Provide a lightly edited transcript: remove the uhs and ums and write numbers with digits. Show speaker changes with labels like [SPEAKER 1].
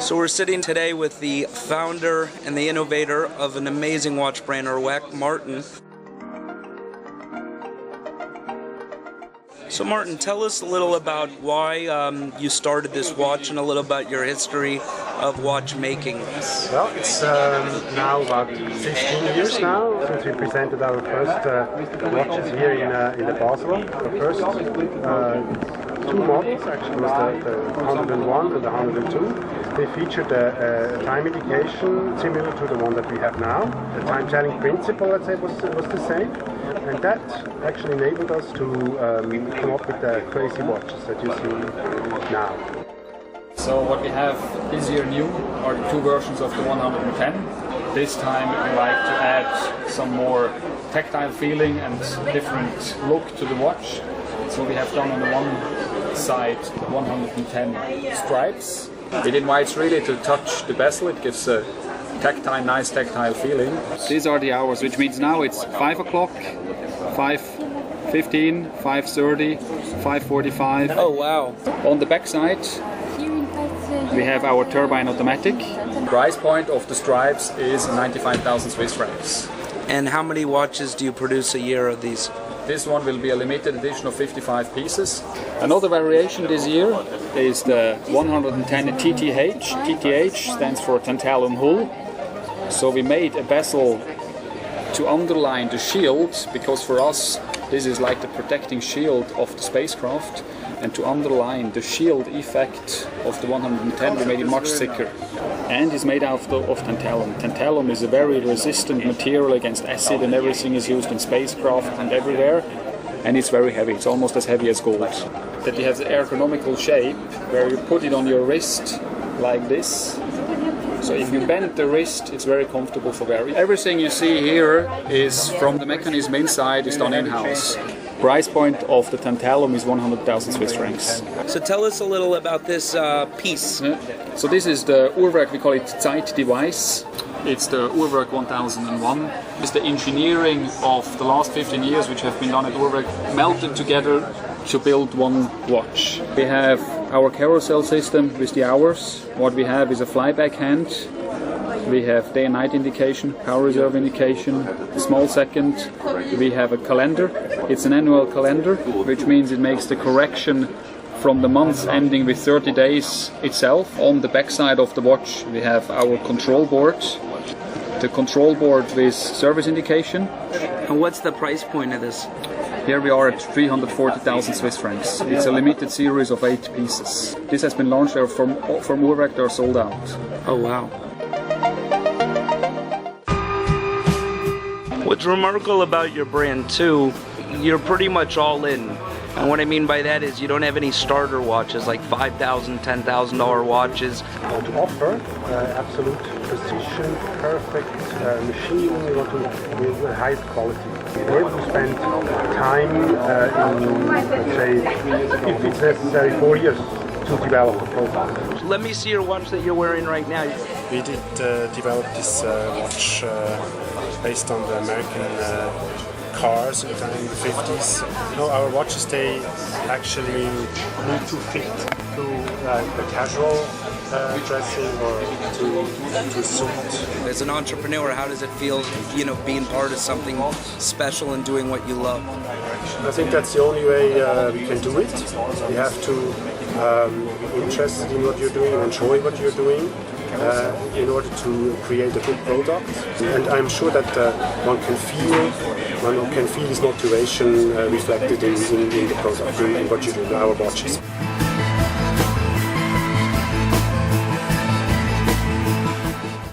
[SPEAKER 1] So we're sitting today with the founder and the innovator of an amazing watch brand, Urwerk, Martin. So Martin, tell us a little about why you started this watch and a little about your history of watchmaking.
[SPEAKER 2] Well, it's now about 16 years now since we presented our first watches here in the Basel. The first two models actually was the 101 and the 102. They featured a time indication similar to the one that we have now. The time-telling principle, let's say, was the same. And that actually enabled us to come up with the crazy watches that you see now.
[SPEAKER 3] So what we have this year new are the two versions of the 110. This time we like to add some more tactile feeling and different look to the watch. So we have done on the one side 110 stripes. We did why it's really to touch the bezel. It gives a nice tactile feeling. These are the hours, which means now it's 5 o'clock, 5:15, 5:30, 5:45.
[SPEAKER 1] Oh wow.
[SPEAKER 3] On the back side we have our turbine automatic. Price point of the stripes is 95,000 Swiss francs.
[SPEAKER 1] And how many watches do you produce a year of these?
[SPEAKER 3] This one will be a limited edition of 55 pieces. Another variation this year is the 110 TTH. TTH stands for tantalum hull. So we made a bezel to underline the shield, because for us this is like the protecting shield of the spacecraft, and to underline the shield effect of the 110 we made it much thicker. And it's made out of tantalum. Tantalum is a very resistant material against acid, and everything is used in spacecraft and everywhere, and it's very heavy. It's almost as heavy as gold. That it has an ergonomical shape where you put it on your wrist like this. So if you bend the wrist, it's very comfortable for wearing. Everything you see here is from the mechanism inside is done in-house. Price point of the tantalum is 100,000 Swiss francs.
[SPEAKER 1] So tell us a little about this piece.
[SPEAKER 3] So this is the Urwerk, we call it Zeit device. It's the Urwerk 1001. It's the engineering of the last 15 years which have been done at Urwerk, melted together to build one watch. We have our carousel system with the hours. What we have is a flyback hand. We have day and night indication, power reserve indication, small second. We have a calendar. It's an annual calendar, which means it makes the correction from the months ending with 30 days itself. On the back side of the watch we have our control board. The control board with service indication.
[SPEAKER 1] And what's the price point of this?
[SPEAKER 3] Here we are at 340,000 Swiss francs. It's a limited series of 8 pieces. This has been launched from Urwerk, they are sold out.
[SPEAKER 1] Oh wow. What's remarkable about your brand too, you're pretty much all in. And what I mean by that is you don't have any starter watches like $5,000, $10,000 watches.
[SPEAKER 2] To offer absolute precision, perfect machining, we want to with the highest quality. We're able to spend time in, let's say, if it's necessary, 4 years to develop a product.
[SPEAKER 1] Let me see your watch that you're wearing right now.
[SPEAKER 2] We did develop this watch based on the American cars in the 50s. Our watches, they actually need to fit to the casual dressing or to suit.
[SPEAKER 1] As an entrepreneur, how does it feel, being part of something special and doing what you love?
[SPEAKER 2] I think that's the only way we can do it. You have to be interested in what you're doing and enjoy what you're doing in order to create a good product. And I'm sure that one can feel his motivation reflected in the product, in what you do, in our watches.